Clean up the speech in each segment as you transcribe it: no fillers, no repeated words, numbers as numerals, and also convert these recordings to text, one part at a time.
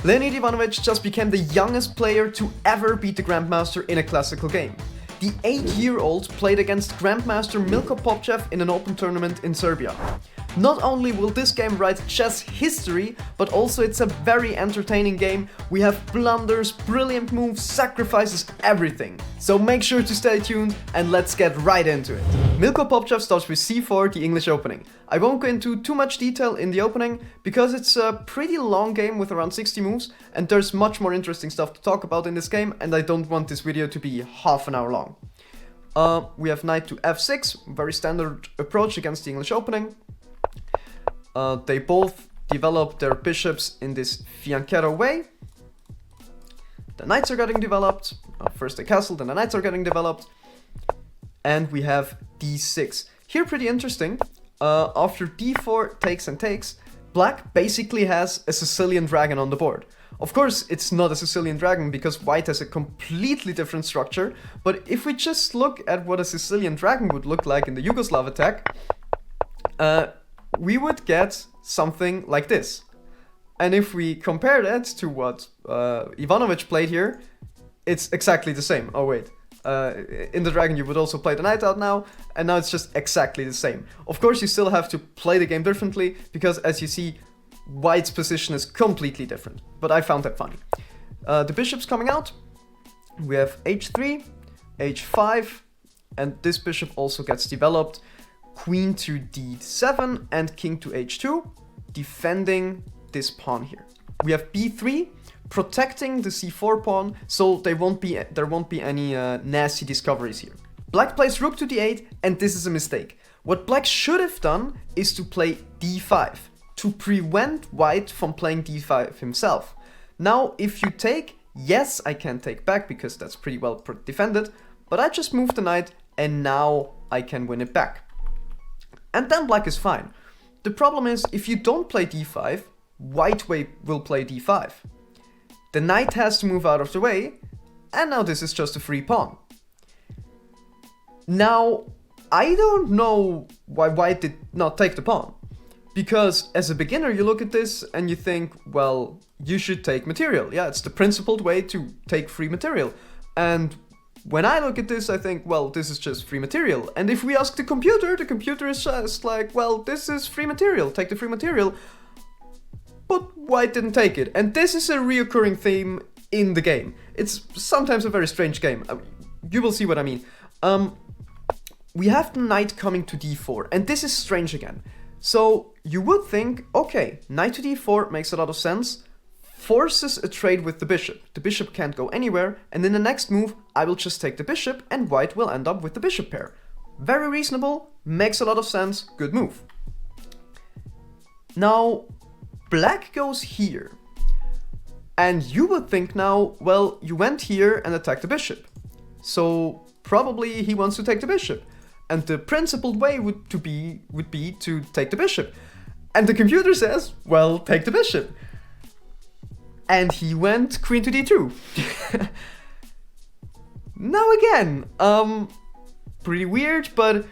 Leonid Ivanovic just became the youngest player to ever beat the Grandmaster in a classical game. The 8-year-old played against Grandmaster Milko Popchev in an open tournament in Serbia. Not only will this game write chess history, but also it's a very entertaining game. We have blunders, brilliant moves, sacrifices, everything. So make sure to stay tuned and let's get right into it. Milko Popchev starts with c4, the English opening. I won't go into too much detail in the opening because it's a pretty long game with around 60 moves and there's much more interesting stuff to talk about in this game and I don't want this video to be half an hour long. We have knight to f6, very standard approach against the English opening. They both develop their bishops in this fianchetto way. The knights are getting developed. First the castle, then the knights are getting developed. And we have d6. Here pretty interesting. After d4 takes and takes, black basically has a Sicilian dragon on the board. Of course, it's not a Sicilian dragon because white has a completely different structure. But if we just look at what a Sicilian dragon would look like in the Yugoslav attack, we would get something like this. And if we compare that to what Ivanovic played here, it's exactly the same. Oh wait, in the dragon you would also play the knight out now, and now it's just exactly the same. Of course you still have to play the game differently, because as you see, white's position is completely different. But I found that funny. The bishop's coming out. We have h3, h5, and this bishop also gets developed. Queen to d7 and king to h2, defending this pawn here. We have b3, protecting the c4 pawn, so there won't be any nasty discoveries here. Black plays rook to d8, and this is a mistake. What black should have done is to play d5, to prevent white from playing d5 himself. Now, if you take, yes, I can take back because that's pretty well defended, but I just moved the knight, and now I can win it back. And then black is fine. The problem is, if you don't play d5, white will play d5. The knight has to move out of the way, and now this is just a free pawn. Now, I don't know why white did not take the pawn. Because as a beginner, you look at this and you think, well, you should take material. Yeah, it's the principled way to take free material. And when I look at this, I think, well, this is just free material. And if we ask the computer is just like, well, this is free material, take the free material. But white didn't take it. And this is a reoccurring theme in the game. It's sometimes a very strange game. You will see what I mean. We have the knight coming to d4, and this is strange again. So you would think, okay, knight to d4 makes a lot of sense. Forces a trade with the bishop. The bishop can't go anywhere, and in the next move, I will just take the bishop, and white will end up with the bishop pair. Very reasonable, makes a lot of sense, good move. Now, black goes here. And you would think now, well, you went here and attacked the bishop. So probably he wants to take the bishop. And the principled way would be to take the bishop. And the computer says, well, take the bishop. And he went queen to d2. Now again, pretty weird, but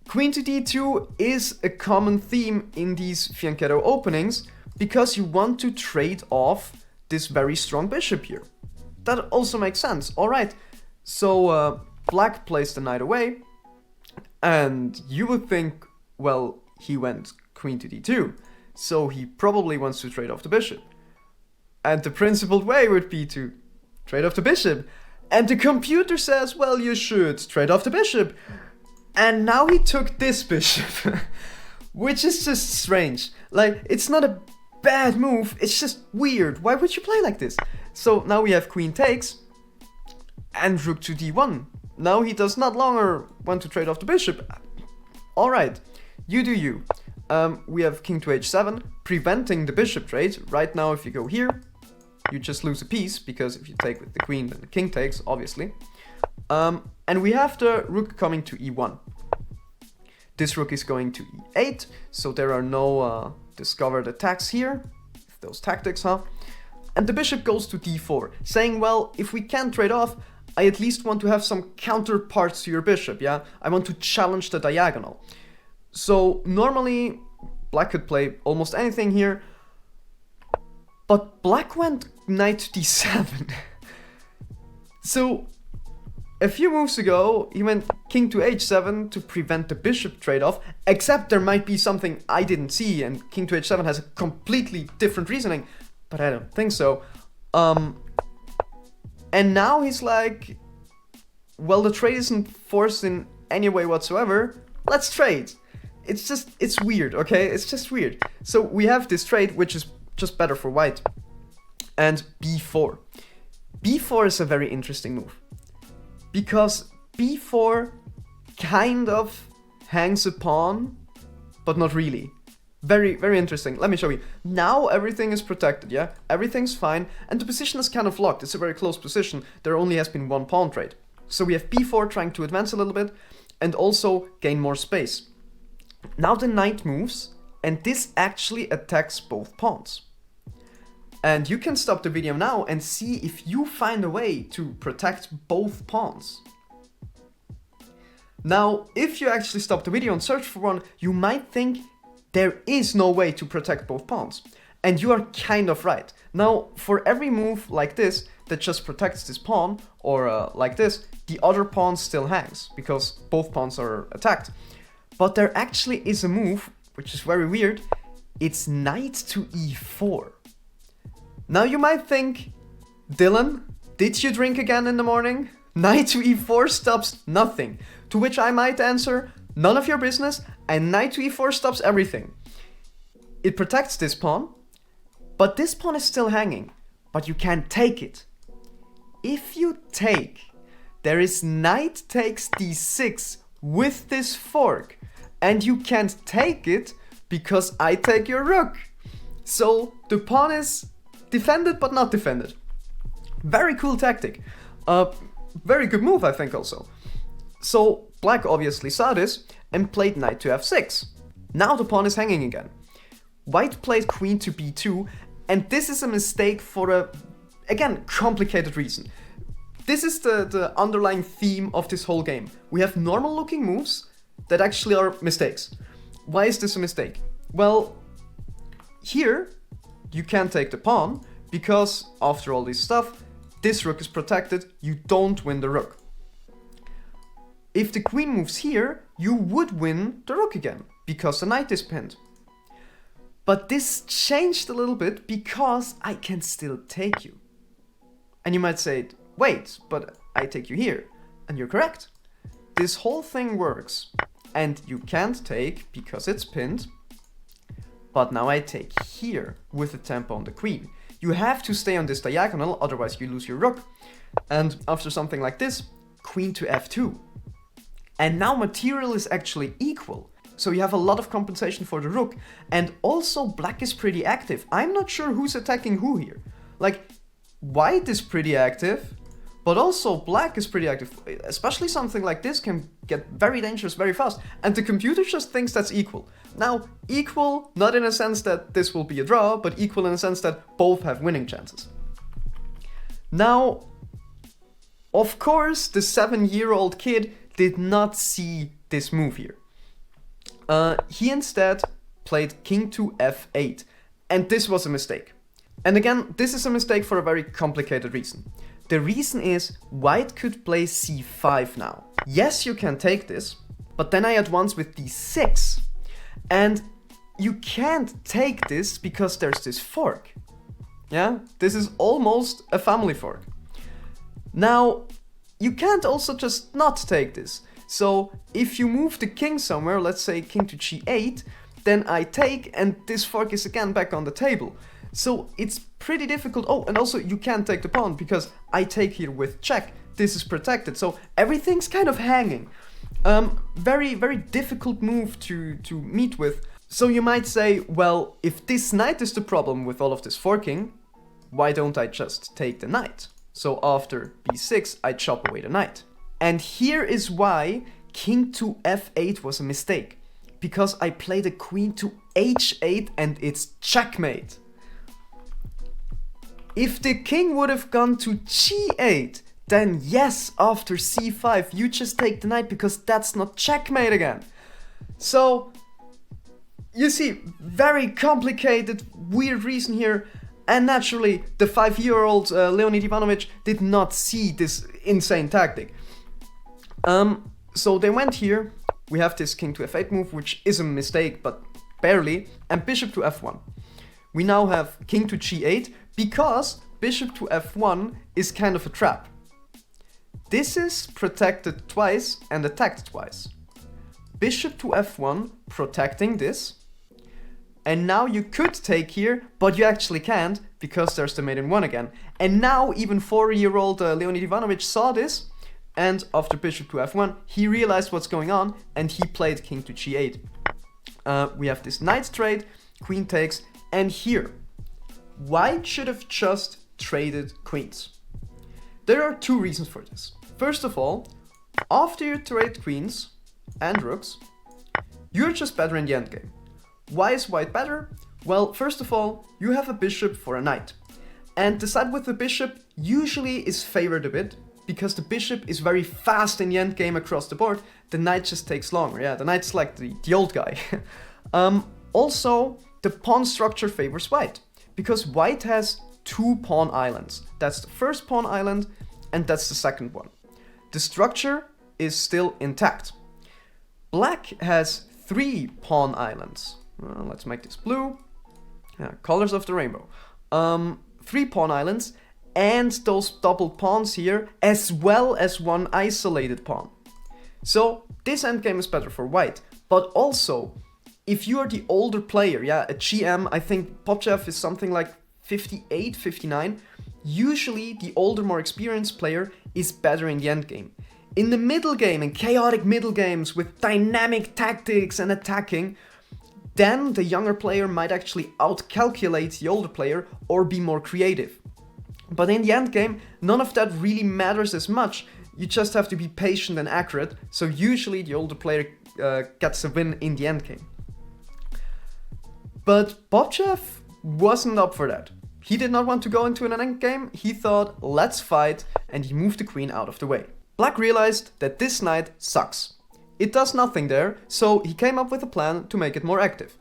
queen to d2 is a common theme in these fianchetto openings because you want to trade off this very strong bishop here. That also makes sense. All right, so black plays the knight away, and you would think, well, he went queen to d2, so he probably wants to trade off the bishop. And the principled way would be to trade off the bishop. And the computer says, well, you should trade off the bishop. And now he took this bishop, which is just strange. Like, it's not a bad move, it's just weird. Why would you play like this? So now we have queen takes and rook to d1. Now he does not longer want to trade off the bishop. All right, you do you. We have king to h7, preventing the bishop trade. Right now, if you go here, you just lose a piece, because if you take with the queen, then the king takes, obviously. And we have the rook coming to e1. This rook is going to e8, so there are no discovered attacks here. Those tactics, huh? And the bishop goes to d4, saying, well, if we can't trade off, I at least want to have some counterparts to your bishop, yeah? I want to challenge the diagonal. So normally, black could play almost anything here, But black went knight to d7. So a few moves ago, he went king to h7 to prevent the bishop trade-off, except there might be something I didn't see, and king to h7 has a completely different reasoning, but I don't think so. And now he's like, well, the trade isn't forced in any way whatsoever, let's trade. It's weird, okay? It's just weird. So we have this trade, which is just better for white. And b4. b4 is a very interesting move. Because b4 kind of hangs a pawn, but not really. Very, very interesting. Let me show you. Now everything is protected, yeah? Everything's fine, and the position is kind of locked. It's a very close position. There only has been one pawn trade. So we have b4 trying to advance a little bit, and also gain more space. Now the knight moves, and this actually attacks both pawns. And you can stop the video now and see if you find a way to protect both pawns. Now, if you actually stop the video and search for one, you might think there is no way to protect both pawns. And you are kind of right. Now, for every move like this that just protects this pawn, or like this, the other pawn still hangs, because both pawns are attacked. But there actually is a move, which is very weird. It's knight to e4. Now you might think, Dylan, did you drink again in the morning? Knight to e4 stops nothing. To which I might answer, none of your business, and knight to e4 stops everything. It protects this pawn, but this pawn is still hanging, but you can't take it. If you take, there is knight takes d6 with this fork, and you can't take it because I take your rook. So the pawn is defended but not defended. Very cool tactic. Very good move, I think, also. So black obviously saw this and played knight to f6. Now the pawn is hanging again. White played queen to b2, and this is a mistake for a, again, complicated reason. This is the underlying theme of this whole game. We have normal looking moves that actually are mistakes. Why is this a mistake? Well, here you can't take the pawn because after all this stuff, this rook is protected, you don't win the rook. If the queen moves here, you would win the rook again because the knight is pinned. But this changed a little bit because I can still take you. And you might say, wait, but I take you here. And you're correct. This whole thing works. And you can't take because it's pinned. But now I take here with the tempo on the queen. You have to stay on this diagonal, otherwise you lose your rook. And after something like this, queen to f2. And now material is actually equal. So you have a lot of compensation for the rook. And also black is pretty active. I'm not sure who's attacking who here. Like, white is pretty active, but also black is pretty active. Especially something like this can get very dangerous very fast. And the computer just thinks that's equal. Now, equal, not in a sense that this will be a draw, but equal in a sense that both have winning chances. Now, of course, the 7-year-old kid did not see this move here. He instead played king to f8, and this was a mistake. And again, this is a mistake for a very complicated reason. The reason is white could play c5 now. Yes, you can take this, but then I advance with d6. And you can't take this because there's this fork. Yeah, this is almost a family fork. Now, you can't also just not take this. So if you move the king somewhere, let's say king to g8, then I take and this fork is again back on the table. So it's pretty difficult. Oh, and also you can't take the pawn because I take here with check. This is protected, so everything's kind of hanging. Very, very difficult move to meet with. So you might say, well, if this knight is the problem with all of this forking, why don't I just take the knight? So after b6, I chop away the knight. And here is why king to f8 was a mistake. Because I played a queen to h8 and it's checkmate. If the king would have gone to g8, then yes, after c5, you just take the knight because that's not checkmate again. So, you see, very complicated, weird reason here. And naturally, the 5-year-old Leonid Ivanovic did not see this insane tactic. So they went here. We have this king to f8 move, which is a mistake, but barely, and bishop to f1. We now have king to g8, because bishop to f1 is kind of a trap. This is protected twice and attacked twice. Bishop to f1, protecting this. And now you could take here, but you actually can't, because there's the mate in 1 again. And now even 4-year-old Leonid Ivanovic saw this, and after bishop to f1, he realized what's going on, and he played king to g8. We have this knight trade, queen takes, and here, white should have just traded queens. There are 2 reasons for this. First of all, after you trade queens and rooks, you're just better in the endgame. Why is white better? Well, first of all, you have a bishop for a knight. And the side with the bishop usually is favored a bit, because the bishop is very fast in the endgame across the board. The knight just takes longer. Yeah, the knight's like the old guy. Also, the pawn structure favors white, because white has 2 pawn islands. That's the first pawn island, and that's the second one. The structure is still intact. Black has 3 pawn islands. Let's make this blue. Colors of the rainbow. 3 pawn islands, and those double pawns here, as well as 1 isolated pawn. So this endgame is better for white, but also, if you are the older player, yeah, a GM, I think Popchev is something like 58, 59, usually the older, more experienced player is better in the endgame. In the middle game, in chaotic middle games with dynamic tactics and attacking, then the younger player might actually outcalculate the older player or be more creative. But in the endgame, none of that really matters as much. You just have to be patient and accurate, so usually the older player gets a win in the endgame. But Popchev wasn't up for that. He did not want to go into an endgame. He thought, let's fight, and he moved the queen out of the way. Black realized that this knight sucks. It does nothing there, so he came up with a plan to make it more active.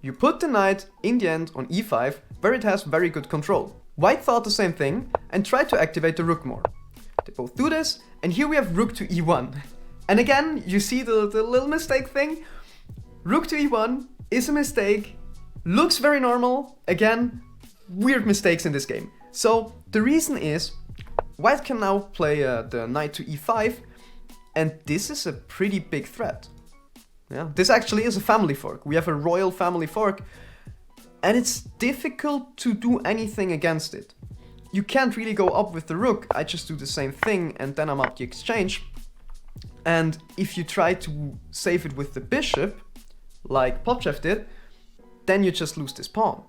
You put the knight in the end on e5, where it has very good control. White thought the same thing and tried to activate the rook more. They both do this, and here we have rook to e1. And again, you see the little mistake thing? Rook to e1 is a mistake, looks very normal. Again, weird mistakes in this game. So the reason is, white can now play the knight to e5, and this is a pretty big threat. Yeah, this actually is a family fork. We have a royal family fork, and it's difficult to do anything against it. You can't really go up with the rook. I just do the same thing, and then I'm up the exchange. And if you try to save it with the bishop, like Popchev did, then you just lose this pawn.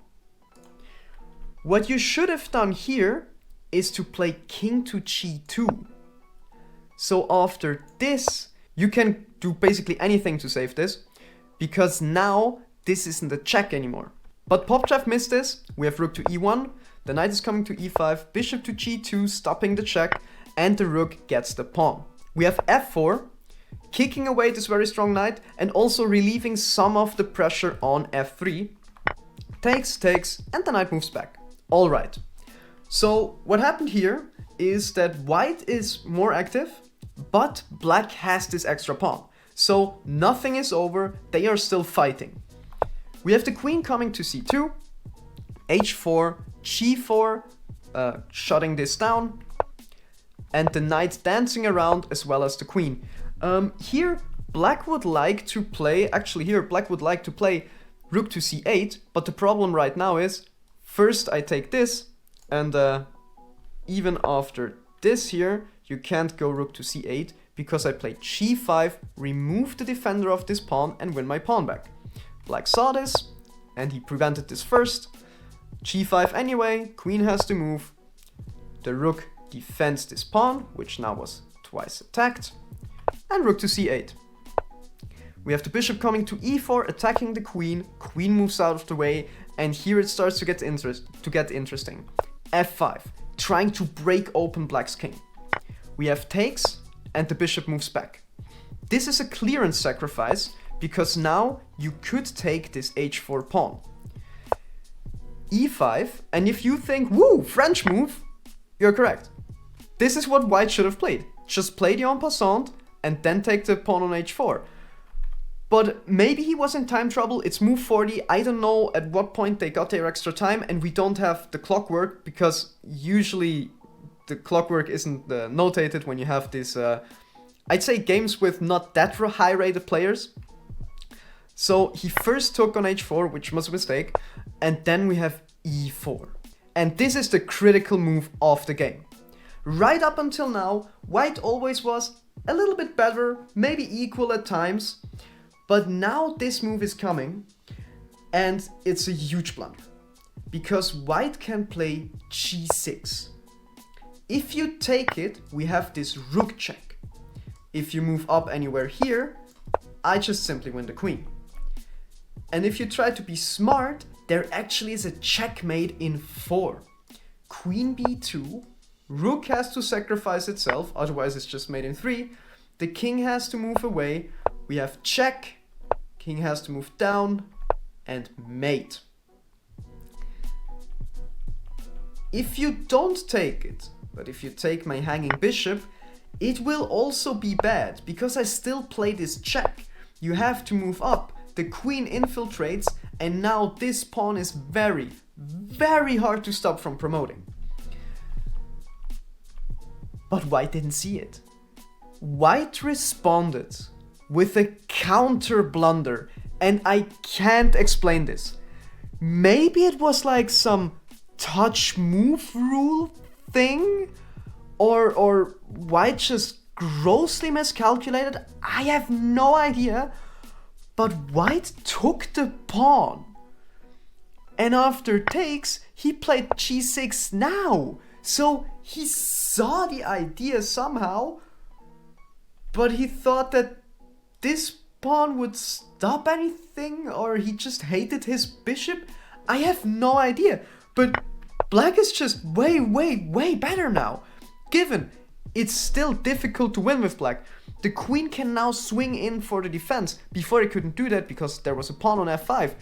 What you should have done here is to play king to g2. So after this, you can do basically anything to save this, because now this isn't a check anymore. But Popchev missed this. We have rook to e1, the knight is coming to e5, bishop to g2, stopping the check, and the rook gets the pawn. We have f4, kicking away this very strong knight, and also relieving some of the pressure on f3. Takes, and the knight moves back. Alright. So what happened here is that white is more active, but black has this extra pawn. So nothing is over, they are still fighting. We have the queen coming to c2, h4, g4, shutting this down, and the knight dancing around as well as the queen. Here, black would like to play, black would like to play rook to c8, but the problem right now is, first I take this, and even after this here, you can't go rook to c8, because I played g5, remove the defender of this pawn, and win my pawn back. Black saw this, and he prevented this first. g5 anyway, queen has to move. The rook defends this pawn, which now was twice attacked. And rook to c8. We have the bishop coming to e4, attacking the queen. Queen moves out of the way, and here it starts to get interesting. f5, trying to break open black's king. We have takes, and the bishop moves back. This is a clearance sacrifice, because now you could take this h4 pawn. e5, and if you think, woo, French move, you're correct. This is what white should have played. Just play the en passant and then take the pawn on h4. But maybe he was in time trouble, it's move 40, I don't know at what point they got their extra time, and we don't have the clockwork, because usually the clockwork isn't notated when you have this, I'd say games with not that high rated players. So he first took on h4, which was a mistake, and then we have e4. And this is the critical move of the game. Right up until now, white always was a little bit better, maybe equal at times, but now this move is coming, and it's a huge blunder, because white can play g6. If you take it, we have this rook check. If you move up anywhere here, I just simply win the queen. And if you try to be smart, there actually is a checkmate in 4. Queen b2, rook has to sacrifice itself, otherwise it's just mate in 3. The king has to move away, we have check, king has to move down, and mate. If you don't take it, but if you take my hanging bishop, it will also be bad, because I still play this check. You have to move up, the queen infiltrates, and now this pawn is very, very hard to stop from promoting. But white didn't see it. White responded with a counter blunder, and I can't explain this. Maybe it was like some touch move rule thing, or white just grossly miscalculated. I have no idea, but white took the pawn, and after takes he played g6 now, so he saw the idea somehow, but he thought that this pawn would stop anything, or he just hated his bishop. I have no idea, but black is just way, way, way better now. Given it's still difficult to win with black, the queen can now swing in for the defense. Before it couldn't do that because there was a pawn on f5.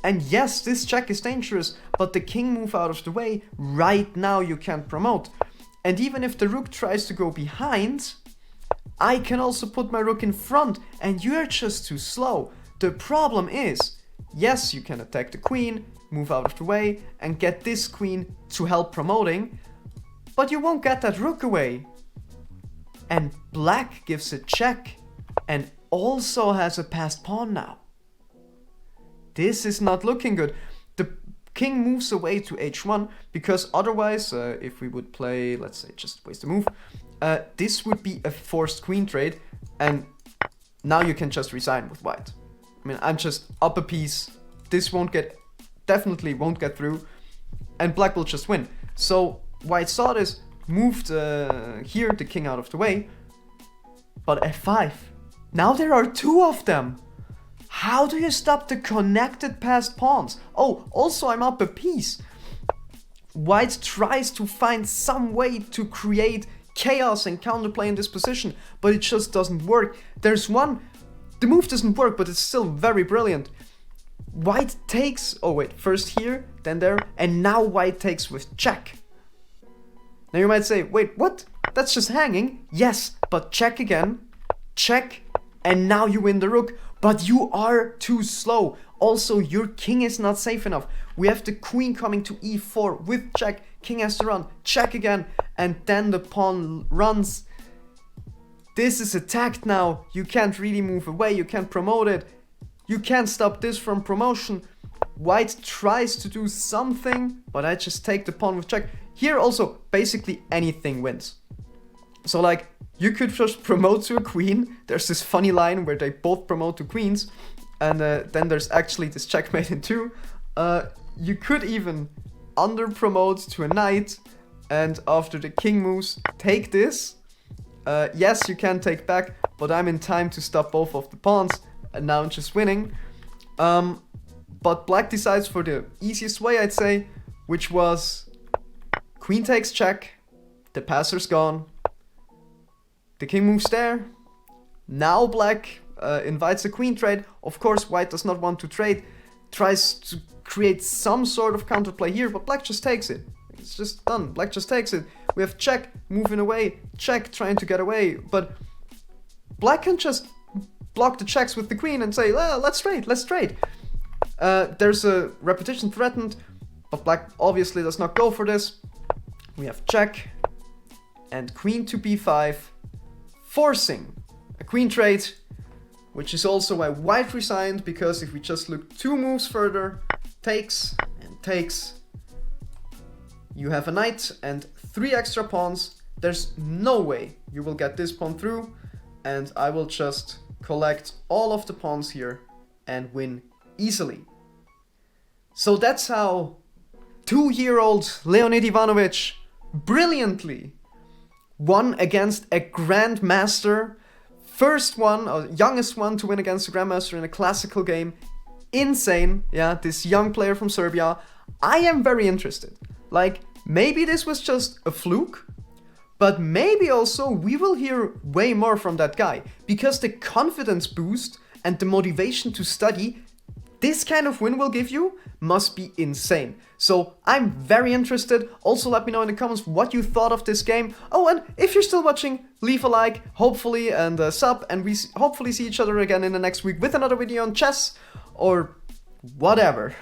And yes, this check is dangerous, but the king move out of the way. Right now you can't promote. And even if the rook tries to go behind, I can also put my rook in front, and you're just too slow. The problem is, yes, you can attack the queen, move out of the way, and get this queen to help promoting, but you won't get that rook away. And black gives a check, and also has a passed pawn now. This is not looking good. The king moves away to h1, because otherwise, if we would play, let's say, just waste a move, this would be a forced queen trade, and now you can just resign with white. I mean, I'm just up a piece. This definitely won't get through, and black will just win. So white saw this, moved here the king out of the way, but f5. Now there are 2 of them. How do you stop the connected passed pawns? Oh, also I'm up a piece. White tries to find some way to create chaos and counterplay in this position, but it just doesn't work. There's one, the move doesn't work, but it's still very brilliant. White takes, oh wait, first here, then there, and now white takes with check. Now you might say, wait, what? That's just hanging. Yes, but check again, check, and now you win the rook, but you are too slow. Also, your king is not safe enough. We have the queen coming to e4 with check, king has to run, check again, and then the pawn runs. This is attacked now. You can't really move away, you can't promote it. You can't stop this from promotion. White tries to do something, but I just take the pawn with check. Here also, basically anything wins. So like, you could just promote to a queen. There's this funny line where they both promote to queens, and then there's actually this checkmate in 2. You could even under promote to a knight, and after the king moves, take this. Yes, you can take back, but I'm in time to stop both of the pawns, and now I'm just winning. But black decides for the easiest way, I'd say, which was queen takes check, the passer's gone, the king moves there. Now black invites a queen trade. Of course, white does not want to trade, tries to create some sort of counterplay here, but black just takes it. It's just done. Black just takes it. We have check, moving away, check, trying to get away, but black can just block the checks with the queen and say, well, let's trade, let's trade. There's a repetition threatened, but black obviously does not go for this. We have check and queen to b5, forcing a queen trade, which is also why white resigned, because if we just look 2 moves further, takes and takes, you have a knight and 3 extra pawns. There's no way you will get this pawn through, and I will just collect all of the pawns here and win easily. So that's how 2-year-old Leonid Ivanovic brilliantly won against a grandmaster. First one, or youngest one to win against a grandmaster in a classical game. Insane, yeah, this young player from Serbia. I am very interested. Like, maybe this was just a fluke, but maybe also we will hear way more from that guy, because the confidence boost and the motivation to study this kind of win will give you must be insane. So I'm very interested. Also let me know in the comments what you thought of this game. Oh, and if you're still watching, leave a like, hopefully, and a sub, and we hopefully see each other again in the next week with another video on chess or whatever.